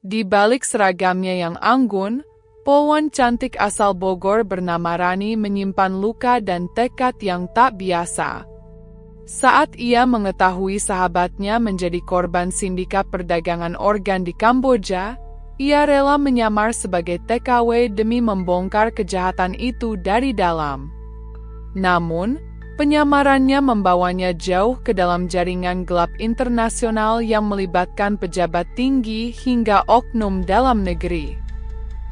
Di balik seragamnya yang anggun, polwan cantik asal Bogor bernama Rani menyimpan luka dan tekad yang tak biasa. Saat ia mengetahui sahabatnya menjadi korban sindikat perdagangan organ di Kamboja, ia rela menyamar sebagai TKW demi membongkar kejahatan itu dari dalam. Namun, penyamarannya membawanya jauh ke dalam jaringan gelap internasional yang melibatkan pejabat tinggi hingga oknum dalam negeri.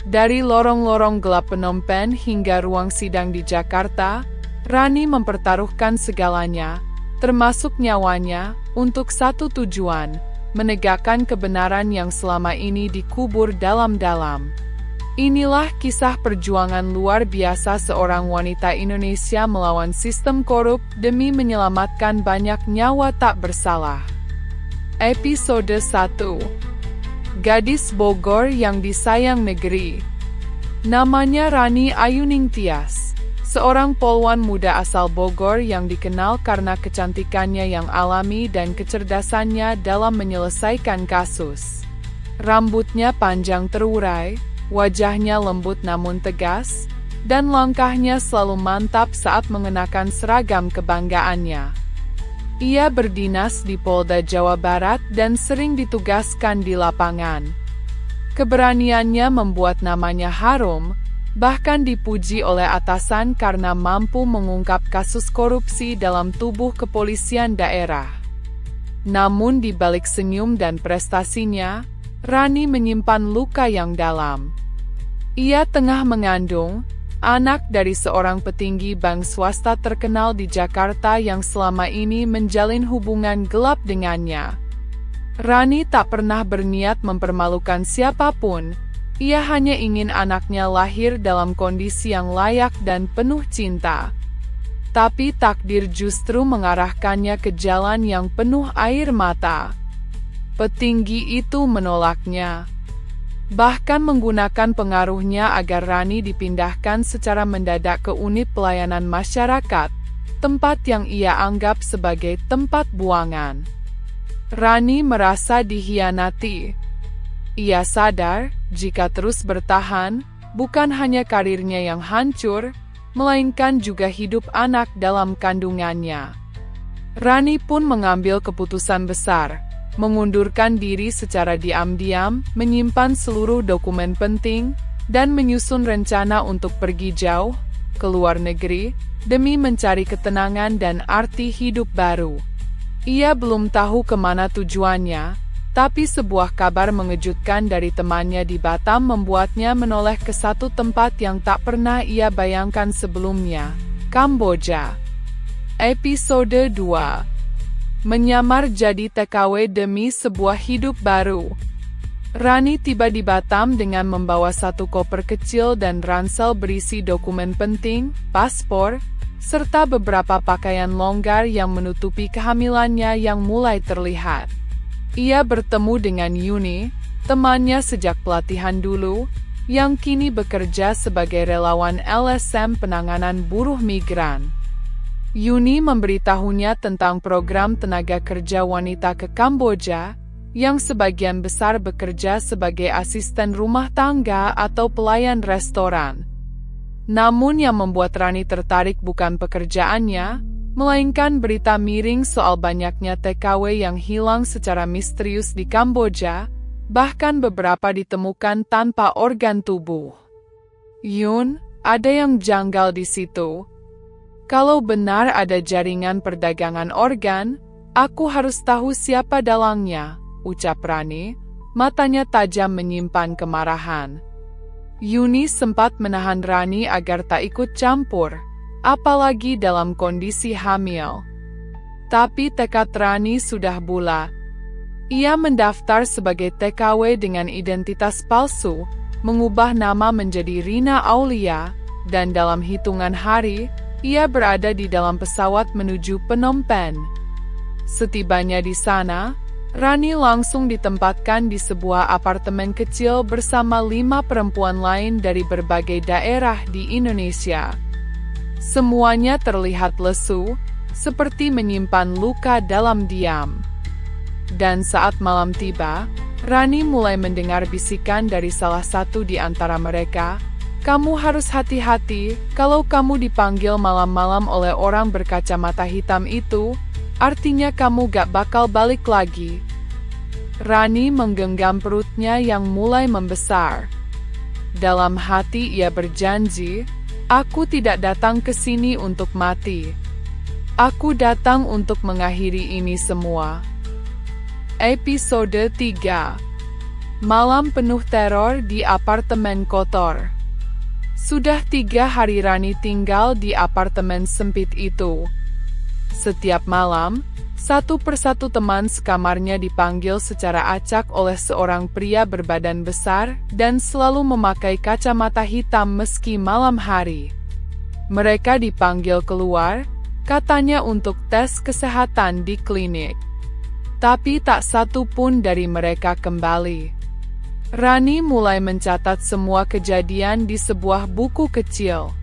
Dari lorong-lorong gelap Phnom Penh hingga ruang sidang di Jakarta, Rani mempertaruhkan segalanya, termasuk nyawanya, untuk satu tujuan, menegakkan kebenaran yang selama ini dikubur dalam-dalam. Inilah kisah perjuangan luar biasa seorang wanita Indonesia melawan sistem korup demi menyelamatkan banyak nyawa tak bersalah. Episode 1. Gadis Bogor yang disayang negeri. Namanya Rani Ayuning Tias, seorang polwan muda asal Bogor yang dikenal karena kecantikannya yang alami dan kecerdasannya dalam menyelesaikan kasus. Rambutnya panjang terurai, wajahnya lembut namun tegas, dan langkahnya selalu mantap saat mengenakan seragam kebanggaannya. Ia berdinas di Polda Jawa Barat dan sering ditugaskan di lapangan. Keberaniannya membuat namanya harum, bahkan dipuji oleh atasan karena mampu mengungkap kasus korupsi dalam tubuh kepolisian daerah. Namun di balik senyum dan prestasinya, Rani menyimpan luka yang dalam. Ia tengah mengandung anak dari seorang petinggi bank swasta terkenal di Jakarta yang selama ini menjalin hubungan gelap dengannya. Rani tak pernah berniat mempermalukan siapapun. Ia hanya ingin anaknya lahir dalam kondisi yang layak dan penuh cinta. Tapi takdir justru mengarahkannya ke jalan yang penuh air mata. Petinggi itu menolaknya, bahkan menggunakan pengaruhnya agar Rani dipindahkan secara mendadak ke unit pelayanan masyarakat, tempat yang ia anggap sebagai tempat buangan. Rani merasa dikhianati. Ia sadar, jika terus bertahan, bukan hanya karirnya yang hancur, melainkan juga hidup anak dalam kandungannya. Rani pun mengambil keputusan besar, mengundurkan diri secara diam-diam, menyimpan seluruh dokumen penting, dan menyusun rencana untuk pergi jauh, ke luar negeri, demi mencari ketenangan dan arti hidup baru. Ia belum tahu kemana tujuannya, tapi sebuah kabar mengejutkan dari temannya di Batam membuatnya menoleh ke satu tempat yang tak pernah ia bayangkan sebelumnya, Kamboja. Episode 2. Menyamar jadi TKW demi sebuah hidup baru. Rani tiba di Batam dengan membawa satu koper kecil dan ransel berisi dokumen penting, paspor, serta beberapa pakaian longgar yang menutupi kehamilannya yang mulai terlihat. Ia bertemu dengan Yuni, temannya sejak pelatihan dulu, yang kini bekerja sebagai relawan LSM penanganan buruh migran. Yuni memberitahunya tentang program tenaga kerja wanita ke Kamboja, yang sebagian besar bekerja sebagai asisten rumah tangga atau pelayan restoran. Namun yang membuat Rani tertarik bukan pekerjaannya, melainkan berita miring soal banyaknya TKW yang hilang secara misterius di Kamboja, bahkan beberapa ditemukan tanpa organ tubuh. Yun, ada yang janggal di situ. Kalau benar ada jaringan perdagangan organ, aku harus tahu siapa dalangnya, ucap Rani, matanya tajam menyimpan kemarahan. Yuni sempat menahan Rani agar tak ikut campur, apalagi dalam kondisi hamil. Tapi tekad Rani sudah bulat. Ia mendaftar sebagai TKW dengan identitas palsu, mengubah nama menjadi Rina Aulia, dan dalam hitungan hari, ia berada di dalam pesawat menuju Phnom Penh. Setibanya di sana, Rani langsung ditempatkan di sebuah apartemen kecil bersama 5 perempuan lain dari berbagai daerah di Indonesia. Semuanya terlihat lesu, seperti menyimpan luka dalam diam. Dan saat malam tiba, Rani mulai mendengar bisikan dari salah satu di antara mereka. Kamu harus hati-hati, kalau kamu dipanggil malam-malam oleh orang berkacamata hitam itu, artinya kamu gak bakal balik lagi. Rani menggenggam perutnya yang mulai membesar. Dalam hati ia berjanji, aku tidak datang ke sini untuk mati. Aku datang untuk mengakhiri ini semua. Episode 3. Malam penuh teror di apartemen kotor. Sudah 3 hari Rani tinggal di apartemen sempit itu. Setiap malam, satu persatu teman sekamarnya dipanggil secara acak oleh seorang pria berbadan besar dan selalu memakai kacamata hitam meski malam hari. Mereka dipanggil keluar, katanya untuk tes kesehatan di klinik. Tapi tak satu pun dari mereka kembali. Rani mulai mencatat semua kejadian di sebuah buku kecil.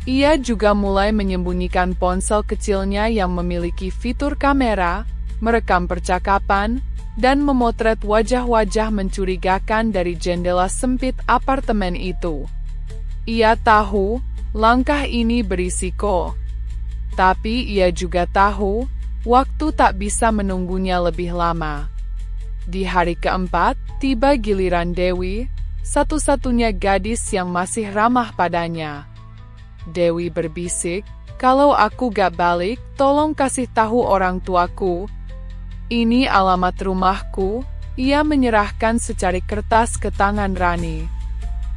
Ia juga mulai menyembunyikan ponsel kecilnya yang memiliki fitur kamera, merekam percakapan, dan memotret wajah-wajah mencurigakan dari jendela sempit apartemen itu. Ia tahu, langkah ini berisiko. Tapi ia juga tahu, waktu tak bisa menunggunya lebih lama. Di hari keempat, tiba giliran Dewi, satu-satunya gadis yang masih ramah padanya. Dewi berbisik, kalau aku gak balik, tolong kasih tahu orang tuaku. Ini alamat rumahku. Ia menyerahkan secari kertas ke tangan Rani.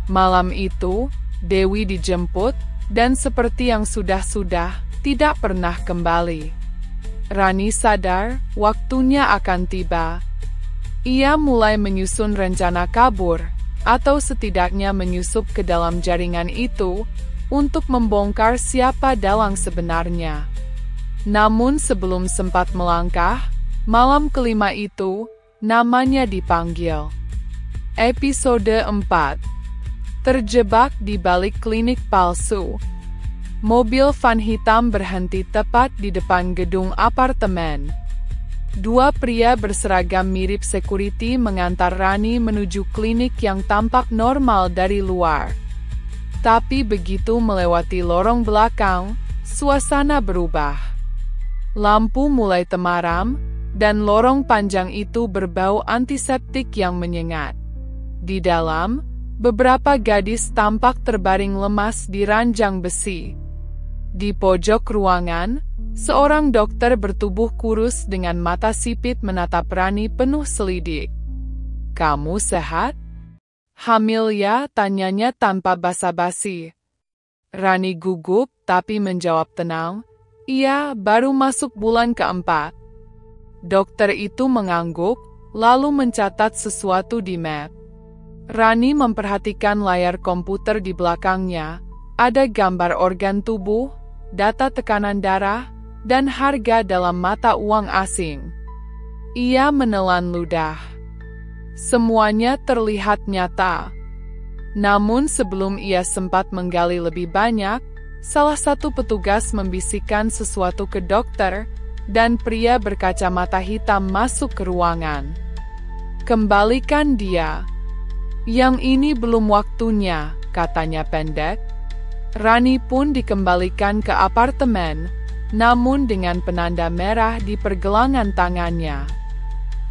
Malam itu, Dewi dijemput, dan seperti yang sudah-sudah, tidak pernah kembali. Rani sadar, waktunya akan tiba. Ia mulai menyusun rencana kabur, atau setidaknya menyusup ke dalam jaringan itu, untuk membongkar siapa dalang sebenarnya. Namun sebelum sempat melangkah, malam kelima itu, namanya dipanggil. Episode 4. Terjebak di balik klinik palsu. Mobil van hitam berhenti tepat di depan gedung apartemen. 2 pria berseragam mirip security mengantar Rani menuju klinik yang tampak normal dari luar. Tapi begitu melewati lorong belakang, suasana berubah. Lampu mulai temaram, dan lorong panjang itu berbau antiseptik yang menyengat. Di dalam, beberapa gadis tampak terbaring lemas di ranjang besi. Di pojok ruangan, seorang dokter bertubuh kurus dengan mata sipit menatap Rani penuh selidik. "Kamu sehat? Hamil ya?" tanyanya tanpa basa-basi. Rani gugup tapi menjawab tenang, "Iya, baru masuk bulan keempat." Dokter itu mengangguk, lalu mencatat sesuatu di map. Rani memperhatikan layar komputer di belakangnya. Ada gambar organ tubuh, data tekanan darah, dan harga dalam mata uang asing. Ia menelan ludah. Semuanya terlihat nyata. Namun sebelum ia sempat menggali lebih banyak, salah satu petugas membisikkan sesuatu ke dokter, dan pria berkacamata hitam masuk ke ruangan. "Kembalikan dia. Yang ini belum waktunya," katanya pendek. Rani pun dikembalikan ke apartemen, namun dengan penanda merah di pergelangan tangannya.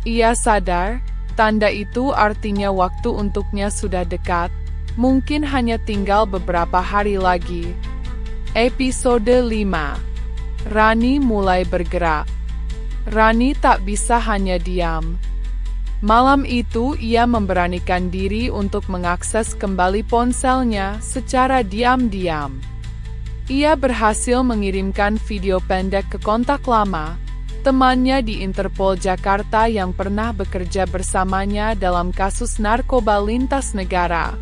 Ia sadar, tanda itu artinya waktu untuknya sudah dekat, mungkin hanya tinggal beberapa hari lagi. Episode 5. Rani mulai bergerak. Rani tak bisa hanya diam. Malam itu ia memberanikan diri untuk mengakses kembali ponselnya secara diam-diam. Ia berhasil mengirimkan video pendek ke kontak lama, temannya di Interpol Jakarta yang pernah bekerja bersamanya dalam kasus narkoba lintas negara.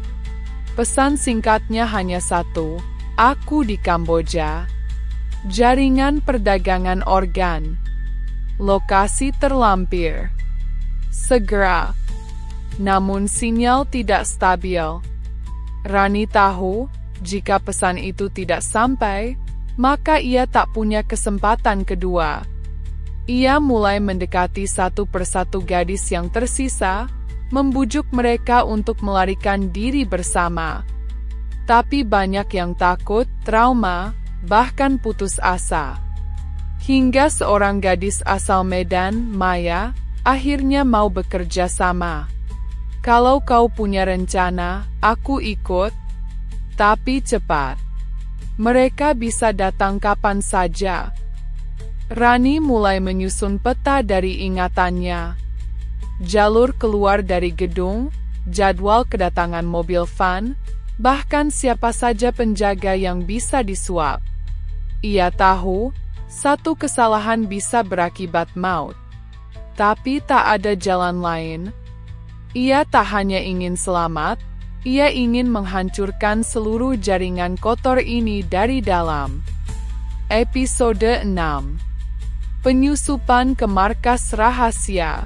Pesan singkatnya hanya satu, "Aku di Kamboja. Jaringan perdagangan organ. Lokasi terlampir. Segera." Namun sinyal tidak stabil. Rani tahu, jika pesan itu tidak sampai, maka ia tak punya kesempatan kedua. Ia mulai mendekati satu persatu gadis yang tersisa, membujuk mereka untuk melarikan diri bersama. Tapi banyak yang takut, trauma, bahkan putus asa. Hingga seorang gadis asal Medan, Maya, akhirnya mau bekerja sama. Kalau kau punya rencana, aku ikut, tapi cepat. Mereka bisa datang kapan saja. Rani mulai menyusun peta dari ingatannya. Jalur keluar dari gedung, jadwal kedatangan mobil van, bahkan siapa saja penjaga yang bisa disuap. Ia tahu, satu kesalahan bisa berakibat maut. Tapi tak ada jalan lain. Ia tak hanya ingin selamat, ia ingin menghancurkan seluruh jaringan kotor ini dari dalam. Episode 6. Penyusupan ke markas rahasia.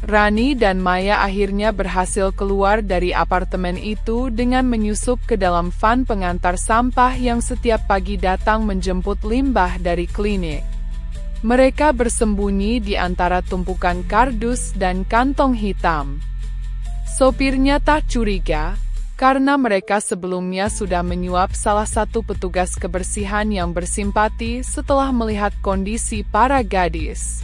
Rani dan Maya akhirnya berhasil keluar dari apartemen itu dengan menyusup ke dalam van pengantar sampah yang setiap pagi datang menjemput limbah dari klinik. Mereka bersembunyi di antara tumpukan kardus dan kantong hitam. Sopirnya tak curiga, karena mereka sebelumnya sudah menyuap salah satu petugas kebersihan yang bersimpati setelah melihat kondisi para gadis.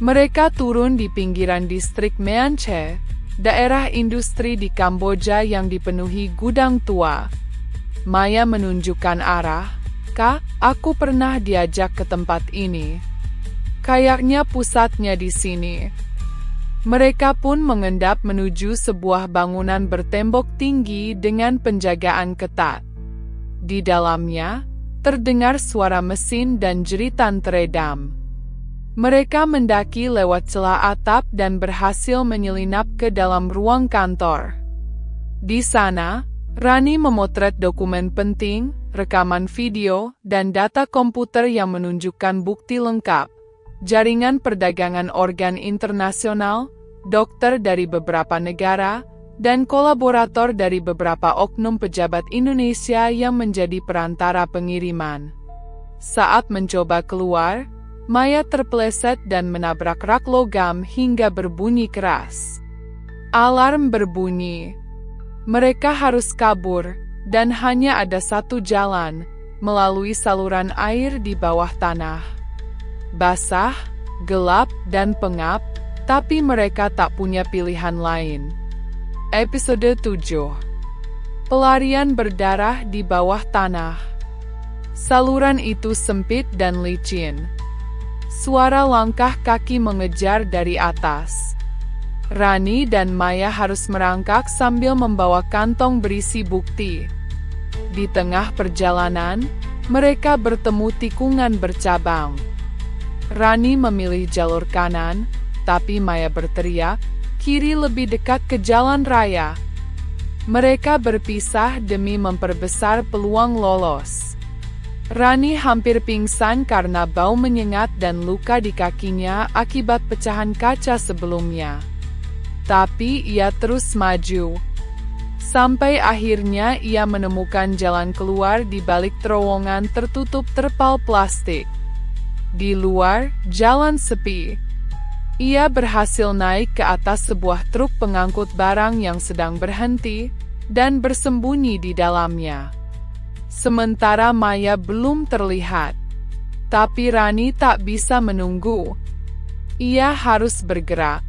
Mereka turun di pinggiran distrik Meanche, daerah industri di Kamboja yang dipenuhi gudang tua. Maya menunjukkan arah. Kak, aku pernah diajak ke tempat ini. Kayaknya pusatnya di sini. Mereka pun mengendap menuju sebuah bangunan bertembok tinggi dengan penjagaan ketat. Di dalamnya, terdengar suara mesin dan jeritan teredam. Mereka mendaki lewat celah atap dan berhasil menyelinap ke dalam ruang kantor. Di sana, Rani memotret dokumen penting, rekaman video, dan data komputer yang menunjukkan bukti lengkap, jaringan perdagangan organ internasional, dokter dari beberapa negara, dan kolaborator dari beberapa oknum pejabat Indonesia yang menjadi perantara pengiriman. Saat mencoba keluar, Maya terpeleset dan menabrak rak logam hingga berbunyi keras. Alarm berbunyi. Mereka harus kabur, dan hanya ada satu jalan, melalui saluran air di bawah tanah. Basah, gelap, dan pengap, tapi mereka tak punya pilihan lain. Episode 7. Pelarian berdarah di bawah tanah. Saluran itu sempit dan licin. Suara langkah kaki mengejar dari atas. Rani dan Maya harus merangkak sambil membawa kantong berisi bukti. Di tengah perjalanan, mereka bertemu tikungan bercabang. Rani memilih jalur kanan, tapi Maya berteriak, kiri lebih dekat ke jalan raya. Mereka berpisah demi memperbesar peluang lolos. Rani hampir pingsan karena bau menyengat dan luka di kakinya akibat pecahan kaca sebelumnya. Tapi ia terus maju. Sampai akhirnya ia menemukan jalan keluar di balik terowongan tertutup terpal plastik. Di luar, jalan sepi. Ia berhasil naik ke atas sebuah truk pengangkut barang yang sedang berhenti, dan bersembunyi di dalamnya. Sementara Maya belum terlihat. Tapi Rani tak bisa menunggu. Ia harus bergerak.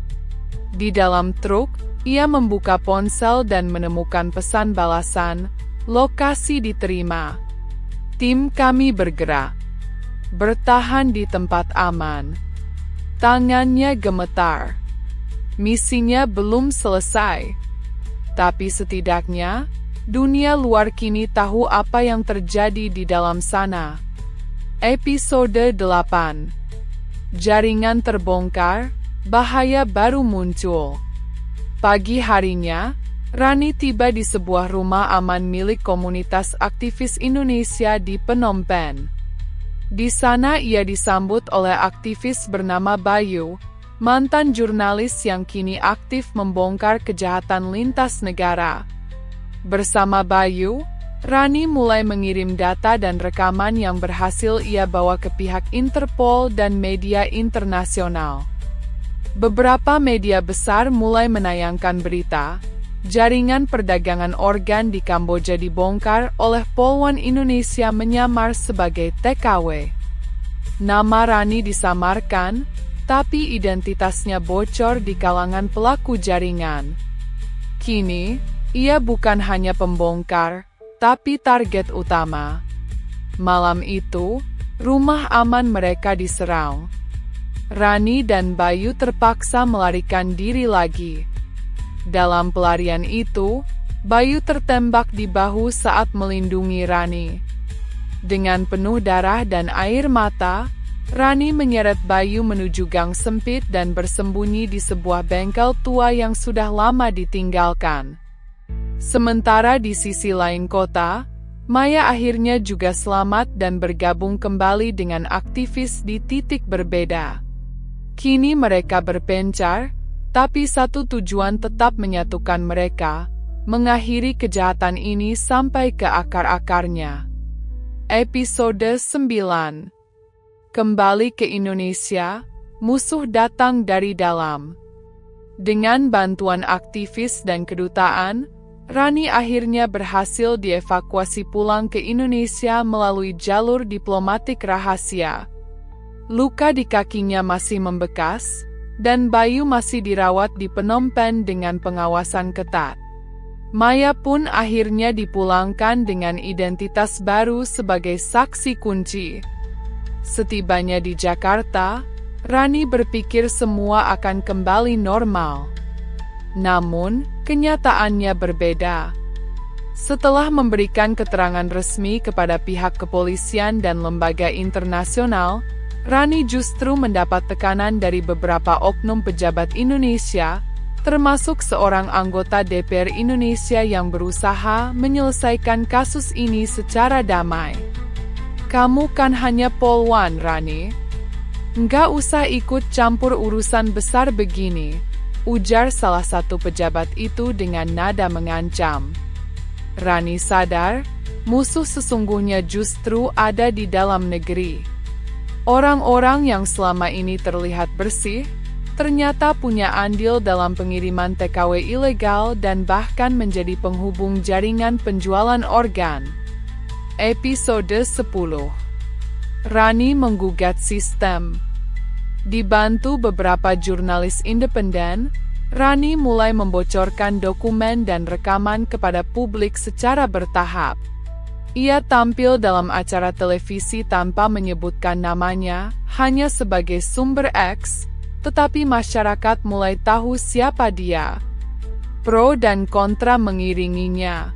Di dalam truk, ia membuka ponsel dan menemukan pesan balasan, lokasi diterima. Tim kami bergerak. Bertahan di tempat aman. Tangannya gemetar. Misinya belum selesai. Tapi setidaknya, dunia luar kini tahu apa yang terjadi di dalam sana. Episode 8. Jaringan terbongkar, bahaya baru muncul. Pagi harinya, Rani tiba di sebuah rumah aman milik komunitas aktivis Indonesia di Phnom Penh. Di sana ia disambut oleh aktivis bernama Bayu, mantan jurnalis yang kini aktif membongkar kejahatan lintas negara. Bersama Bayu, Rani mulai mengirim data dan rekaman yang berhasil ia bawa ke pihak Interpol dan media internasional. Beberapa media besar mulai menayangkan berita, jaringan perdagangan organ di Kamboja dibongkar oleh Polwan Indonesia menyamar sebagai TKW. Nama Rani disamarkan, tapi identitasnya bocor di kalangan pelaku jaringan. Kini, ia bukan hanya pembongkar, tapi target utama. Malam itu, rumah aman mereka diserang. Rani dan Bayu terpaksa melarikan diri lagi. Dalam pelarian itu, Bayu tertembak di bahu saat melindungi Rani. Dengan penuh darah dan air mata, Rani menyeret Bayu menuju gang sempit dan bersembunyi di sebuah bengkel tua yang sudah lama ditinggalkan. Sementara di sisi lain kota, Maya akhirnya juga selamat dan bergabung kembali dengan aktivis di titik berbeda. Kini mereka berpencar, tapi satu tujuan tetap menyatukan mereka, mengakhiri kejahatan ini sampai ke akar-akarnya. Episode 9. Kembali ke Indonesia, musuh datang dari dalam. Dengan bantuan aktivis dan kedutaan, Rani akhirnya berhasil dievakuasi pulang ke Indonesia melalui jalur diplomatik rahasia. Luka di kakinya masih membekas, dan Bayu masih dirawat di Phnom Penh dengan pengawasan ketat. Maya pun akhirnya dipulangkan dengan identitas baru sebagai saksi kunci. Setibanya di Jakarta, Rani berpikir semua akan kembali normal. Namun, kenyataannya berbeda. Setelah memberikan keterangan resmi kepada pihak kepolisian dan lembaga internasional, Rani justru mendapat tekanan dari beberapa oknum pejabat Indonesia, termasuk seorang anggota DPR Indonesia yang berusaha menyelesaikan kasus ini secara damai. "Kamu kan hanya polwan, Rani. Nggak usah ikut campur urusan besar begini," ujar salah satu pejabat itu dengan nada mengancam. Rani sadar, musuh sesungguhnya justru ada di dalam negeri. Orang-orang yang selama ini terlihat bersih, ternyata punya andil dalam pengiriman TKW ilegal dan bahkan menjadi penghubung jaringan penjualan organ. Episode 10. Rani menggugat sistem. Dibantu beberapa jurnalis independen, Rani mulai membocorkan dokumen dan rekaman kepada publik secara bertahap. Ia tampil dalam acara televisi tanpa menyebutkan namanya, hanya sebagai sumber X, tetapi masyarakat mulai tahu siapa dia. Pro dan kontra mengiringinya.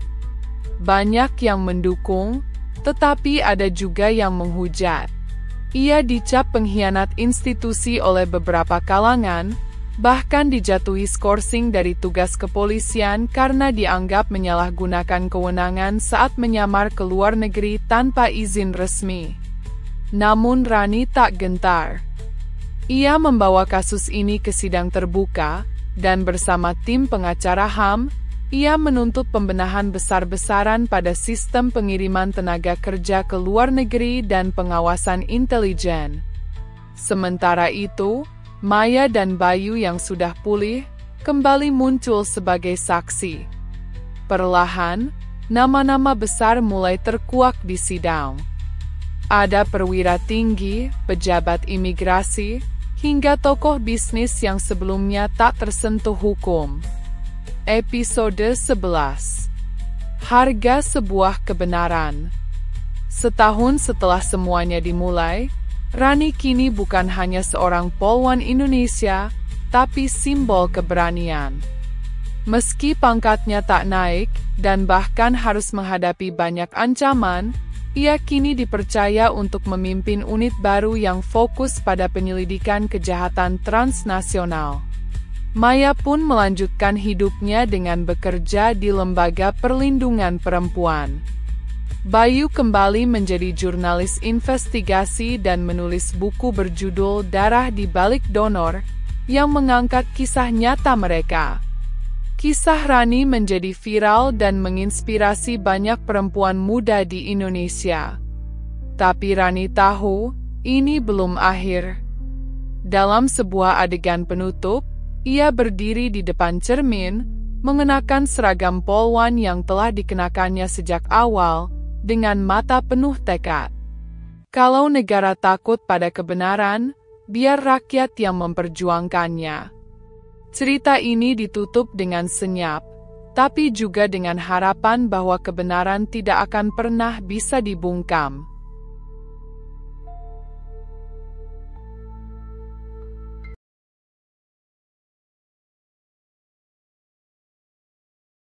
Banyak yang mendukung, tetapi ada juga yang menghujat. Ia dicap pengkhianat institusi oleh beberapa kalangan, bahkan dijatuhi skorsing dari tugas kepolisian karena dianggap menyalahgunakan kewenangan saat menyamar ke luar negeri tanpa izin resmi. Namun Rani tak gentar. Ia membawa kasus ini ke sidang terbuka, dan bersama tim pengacara HAM, ia menuntut pembenahan besar-besaran pada sistem pengiriman tenaga kerja ke luar negeri dan pengawasan intelijen. Sementara itu, Maya dan Bayu yang sudah pulih, kembali muncul sebagai saksi. Perlahan, nama-nama besar mulai terkuak di sidang. Ada perwira tinggi, pejabat imigrasi, hingga tokoh bisnis yang sebelumnya tak tersentuh hukum. Episode 11. Harga sebuah kebenaran. Setahun setelah semuanya dimulai, Rani kini bukan hanya seorang polwan Indonesia, tapi simbol keberanian. Meski pangkatnya tak naik, dan bahkan harus menghadapi banyak ancaman, ia kini dipercaya untuk memimpin unit baru yang fokus pada penyelidikan kejahatan transnasional. Maya pun melanjutkan hidupnya dengan bekerja di Lembaga Perlindungan Perempuan. Bayu kembali menjadi jurnalis investigasi dan menulis buku berjudul Darah di Balik Donor, yang mengangkat kisah nyata mereka. Kisah Rani menjadi viral dan menginspirasi banyak perempuan muda di Indonesia. Tapi Rani tahu, ini belum akhir. Dalam sebuah adegan penutup, ia berdiri di depan cermin, mengenakan seragam polwan yang telah dikenakannya sejak awal, dengan mata penuh tekad. Kalau negara takut pada kebenaran, biar rakyat yang memperjuangkannya. Cerita ini ditutup dengan senyap, tapi juga dengan harapan bahwa kebenaran tidak akan pernah bisa dibungkam.